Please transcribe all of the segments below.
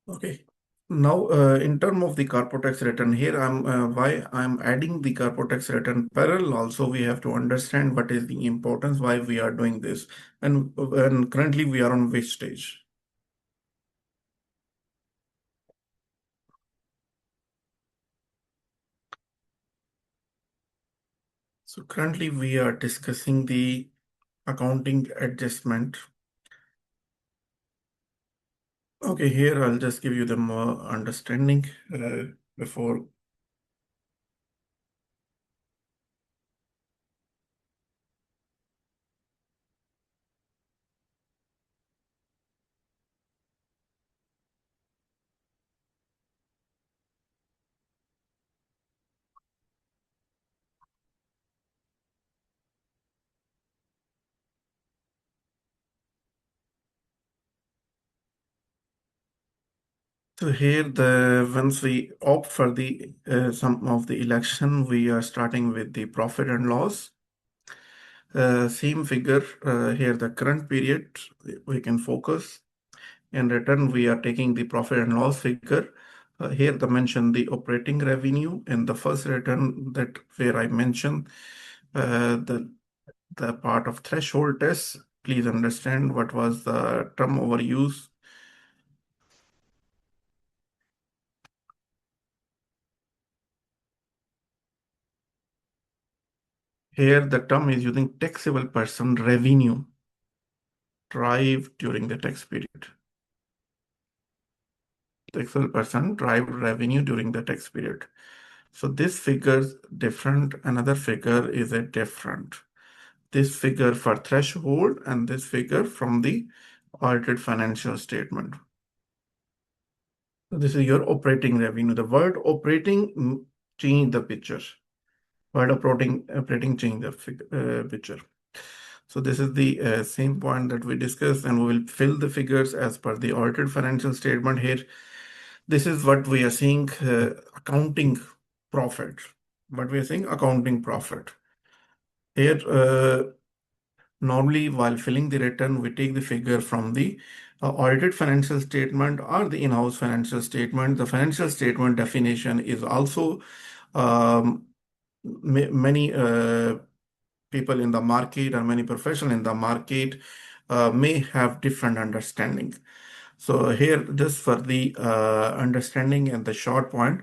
Okay. Now, in terms of the corporate tax return, here I'm why I'm adding the corporate tax return parallel. Also, we have to understand what is the importance, why we are doing this, and currently we are on which stage. So currently we are discussing the accounting adjustment. Okay, here I'll just give you the more understanding before. So here, the once we opt for the some of the election, we are starting with the profit and loss. Same figure here, the current period we can focus. In return, we are taking the profit and loss figure. Here, the mention the operating revenue in the first return that where I mentioned the part of threshold test. Please understand what was the term overuse. Here, the term is using taxable person revenue derived during the tax period. Taxable person derived revenue during the tax period. So this figure's different. Another figure is a different. This figure for threshold and this figure from the audited financial statement. So this is your operating revenue. The word operating change the picture. Word operating change the picture. So this is the same point that we discussed, and we will fill the figures as per the audited financial statement here. This is what we are seeing accounting profit. What we are saying accounting profit. Here, normally while filling the return, we take the figure from the audited financial statement or the in-house financial statement. The financial statement definition is also many people in the market or many professionals in the market may have different understanding. So here, just for the understanding and the short point,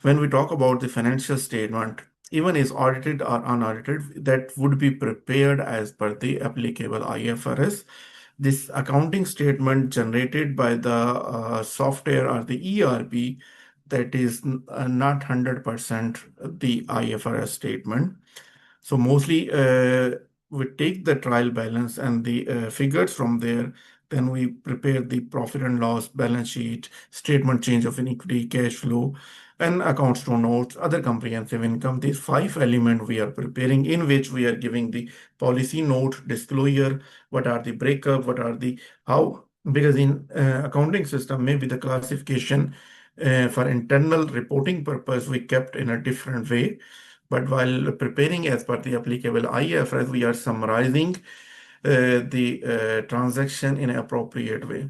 when we talk about the financial statement, even is audited or unaudited, that would be prepared as per the applicable IFRS. This accounting statement generated by the software or the ERP, that is not 100% the IFRS statement. So mostly we take the trial balance and the figures from there. Then we prepare the profit and loss balance sheet, statement change of inequity, cash flow, and accounts to notes, other comprehensive income. These five elements we are preparing, in which we are giving the policy note, disclosure, what are the breakup, what are the how, because in accounting system, maybe the classification for internal reporting purpose we kept in a different way. But while preparing as per the applicable IFRS, we are summarizing the transaction in an appropriate way.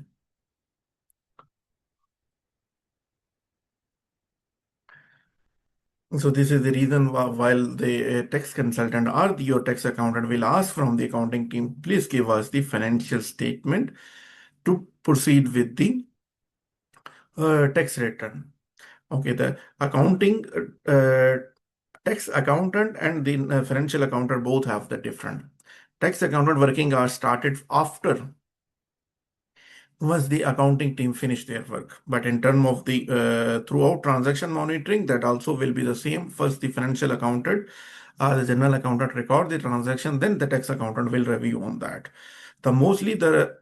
So this is the reason why, while the tax consultant or your tax accountant will ask from the accounting team, please give us the financial statement to proceed with the tax return. Okay, the accounting tax accountant and the financial accountant both have the different. Tax accountant working hours started after once the accounting team finish their work. But in terms of the throughout transaction monitoring, that also will be the same. First, the financial accountant, the general accountant record the transaction, then the tax accountant will review on that. The mostly the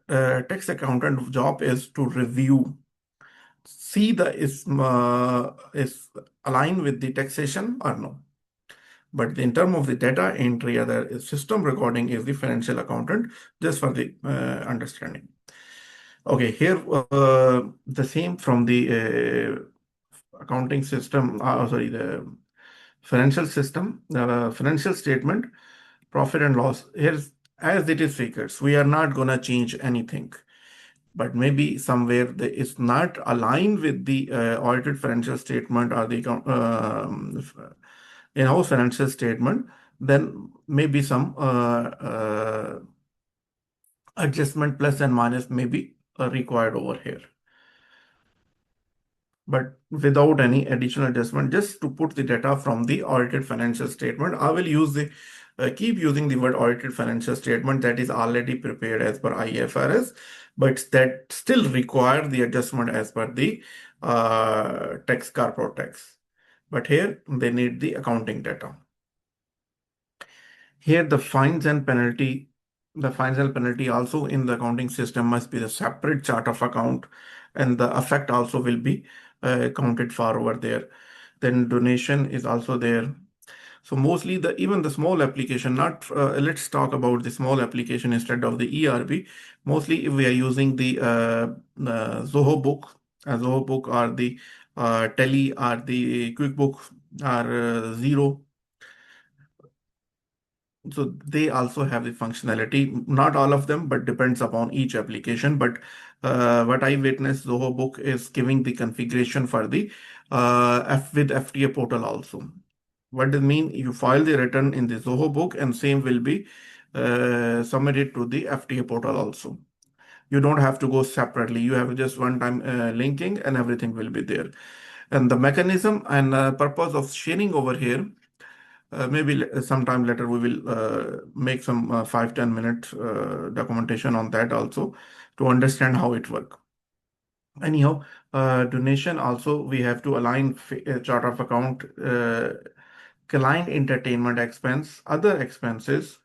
tax accountant job is to review, see the is aligned with the taxation or no. But in terms of the data entry, other system recording is the financial accountant, just for the understanding. Okay, here the same from the accounting system, sorry, the financial system, financial statement, profit and loss. Here's as it is figures. We are not gonna change anything. but maybe somewhere it's not aligned with the audited financial statement or the in-house financial statement, then maybe some adjustment plus and minus may be required over here. But without any additional adjustment, just to put the data from the audited financial statement, I will use the keep using the word audited financial statement that is already prepared as per IFRS, but that still require the adjustment as per the tax corporate tax. But here they need the accounting data. Here the fines and penalty also in the accounting system must be the separate chart of account, and the effect also will be accounted for over there. Then donation is also there. So mostly even the small application, not let's talk about the small application instead of the ERB. Mostly if we are using Zoho book, Zoho book or the Tally or the QuickBook or Zero, so they also have the functionality. Not all of them, but depends upon each application. But what I witnessed, Zoho Book is giving the configuration for the with FTA portal also. What does mean? You file the return in the Zoho Book, and same will be submitted to the FTA portal also. You don't have to go separately. You have just one time linking, and everything will be there. And the mechanism and purpose of sharing over here, maybe sometime later we will make some 5-10 minute documentation on that also to understand how it work. Anyhow, donation also we have to align chart of account, client entertainment expense, other expenses.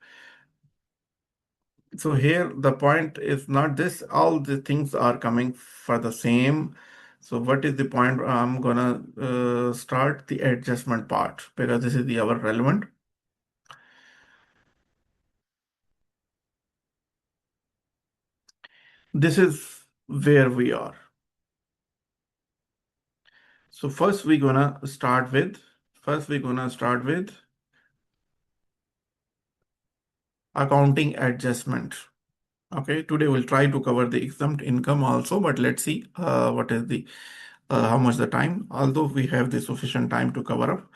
So here the point is not this, all the things are coming for the same. So what is the point? I'm gonna start the adjustment part because this is the our relevant. This is where we are. So first we're gonna start with accounting adjustment. Okay, today we'll try to cover the exempt income also, but let's see what is the how much the time. Although we have the sufficient time to cover up.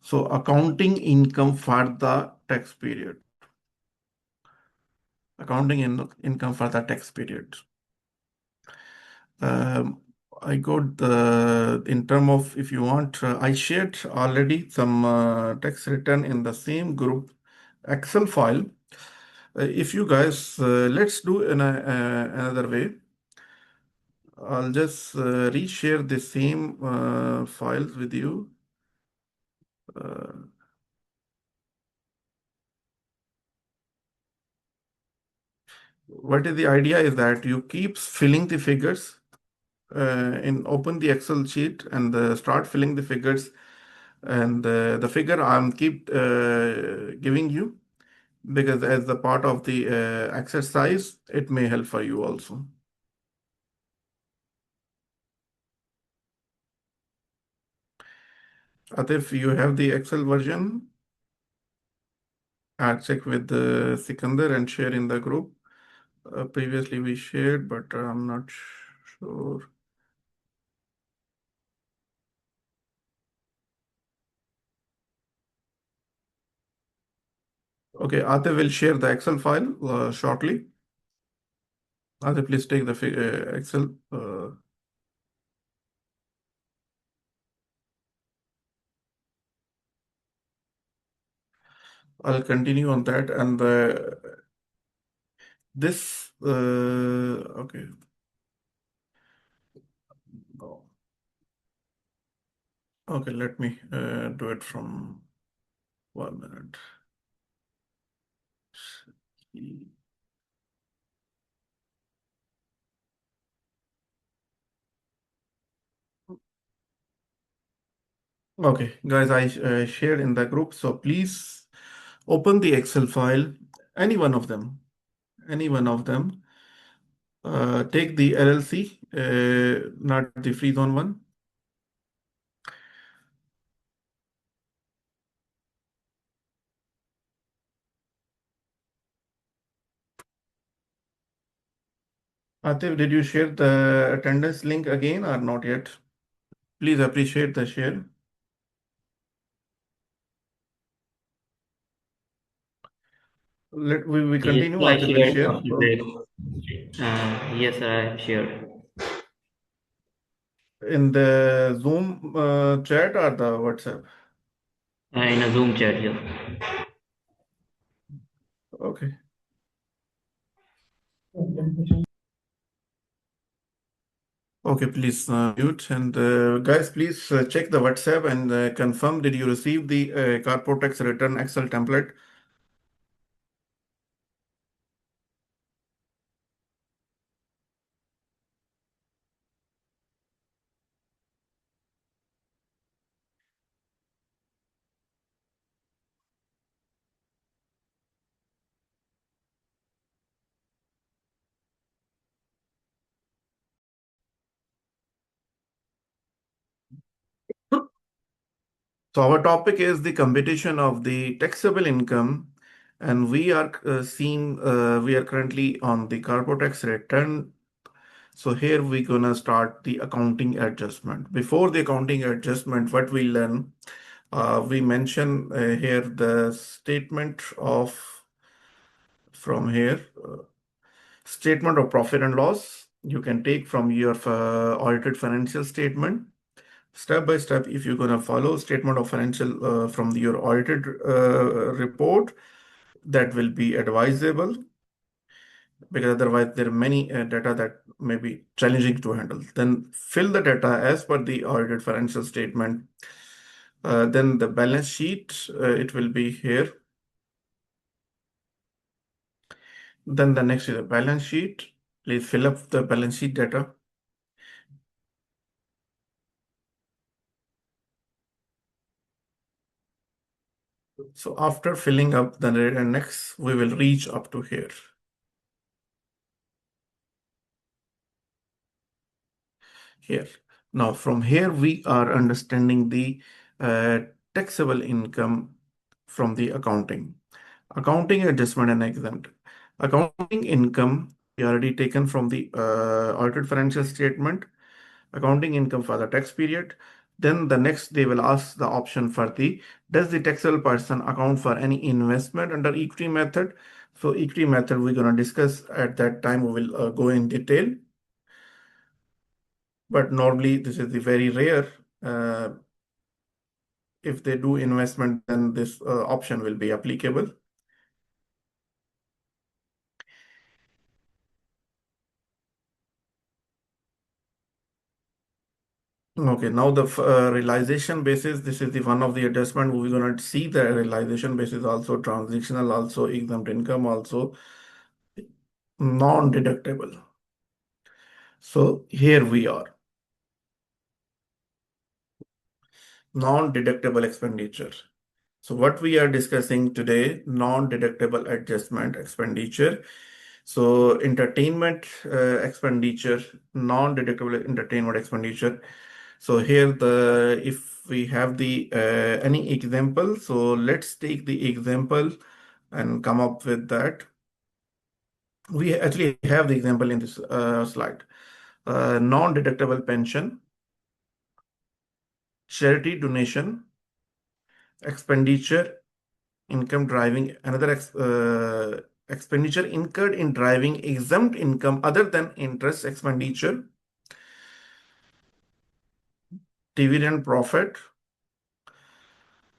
So accounting income for the tax period. Income for the tax period. Um, I got the in term of if you want, I shared already some tax return in the same group Excel file. If you guys let's do in another way. I'll just reshare the same files with you. Uh, what is the idea is that you keep filling the figures in open the Excel sheet and start filling the figures, and the figure I'm keep giving you because as the part of the exercise it may help for you also. Atif, you have the Excel version? I'll check with the Sikandar and share in the group. Previously we shared, but I'm not sure. Okay, Atif will share the Excel file shortly. Atif, please take the Excel. I'll continue on that and this. Okay. No. Okay, let me do it from 1 minute. Okay, guys, I shared in the group, so please open the Excel file, any one of them, any one of them. Take the LLC, not the free zone one. Atif, did you share the attendance link again or not yet? Please appreciate the share. We Yes, continue. I Atif will shared share. after that. Yes, I have shared. In the Zoom chat or the WhatsApp? In a Zoom chat, yeah. Okay. Okay, please mute. And guys, please check the WhatsApp and confirm, did you receive the corporate tax return Excel template? So our topic is the computation of the taxable income, and we are currently on the corporate tax return. So here we're gonna start the accounting adjustment. Before the accounting adjustment, what we learn, we mention here the statement of from here statement of profit and loss. You can take from your audited financial statement step by step. If you're gonna follow statement of financial from your audited report, that will be advisable because otherwise there are many data that may be challenging to handle. Then fill the data as per the audited financial statement. Then the balance sheet, it will be here. Then the next is the balance sheet. Please fill up the balance sheet data. So after filling up the next, we will reach up to here. Here. Now, from here, we are understanding the uh, taxable income from the accounting. Accounting adjustment and exempt. Accounting income, we already taken from the audited financial statement. Accounting income for the tax period. Then the next, they will ask the option for the, does the taxable person account for any investment under equity method? So equity method, we're going to discuss at that time. We will go in detail. But normally, this is the very rare. Uh, if they do investment, then this option will be applicable. Okay, now the realization basis, this is the one of the adjustment. We're going to see the realization basis also transactional, also exempt income, also non-deductible. So here we are, non-deductible expenditure. So what we are discussing today, non-deductible adjustment expenditure. So entertainment expenditure, non-deductible entertainment expenditure. So here the if we have the any example, so let's take the example and come up with that. We actually have the example in this slide. Non-deductible pension, charity donation, expenditure, income driving, another expenditure incurred in driving exempt income other than interest expenditure, dividend profit,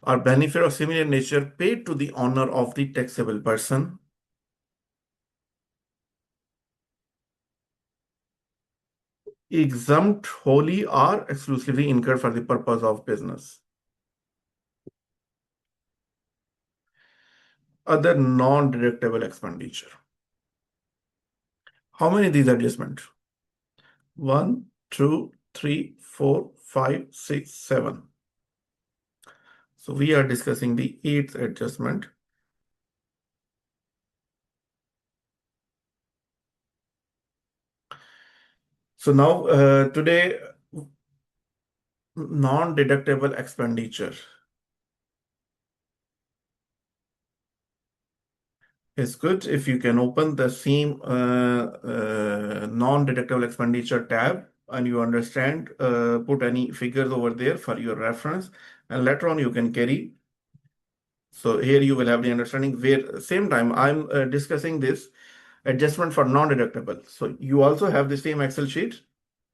or benefit of similar nature paid to the owner of the taxable person, exempt wholly or exclusively incurred for the purpose of business. Other non-deductible expenditure. How many these adjustments? One, two, three, four, five, six, seven. So we are discussing the eighth adjustment. So now today, non-deductible expenditure. It's good if you can open the same non-deductible expenditure tab and you understand, put any figures over there for your reference, and later on you can carry. So here you will have the understanding where same time I'm discussing this adjustment for non-deductible. So you also have the same Excel sheet.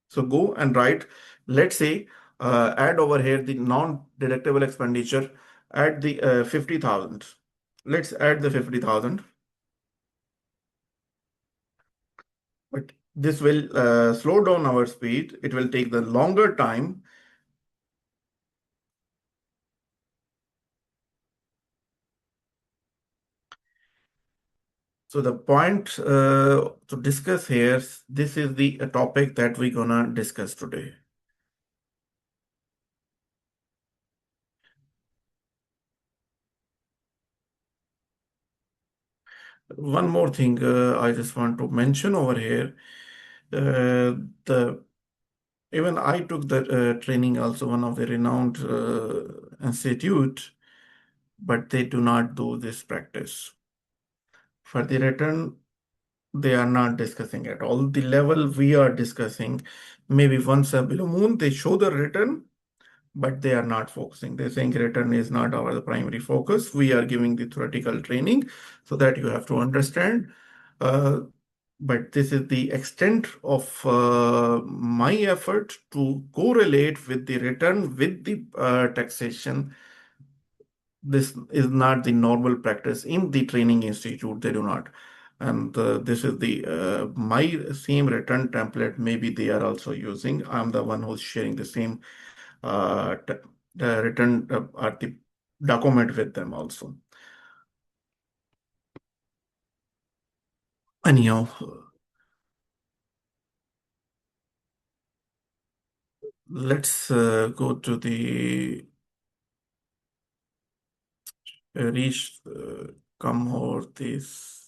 So go and write, let's say, add over here the non-deductible expenditure at the 50,000. Let's add the 50,000. But this will slow down our speed. It will take the longer time. So the point to discuss here, this is the topic that we're gonna discuss today. One more thing I just want to mention over here. The even I took the training also one of the renowned institute, but they do not do this practice. For the return, they are not discussing at all. The level we are discussing, maybe once a below moon, they show the return, but they are not focusing. They're saying return is not our primary focus. We are giving the theoretical training so that you have to understand. Uh, but this is the extent of my effort to correlate with the return with the taxation. This is not the normal practice in the training institute. They do not. And this is the my same return template. Maybe they are also using. I'm the one who's sharing the same the written or the document with them also. Anyhow, let's go to the reach come over this.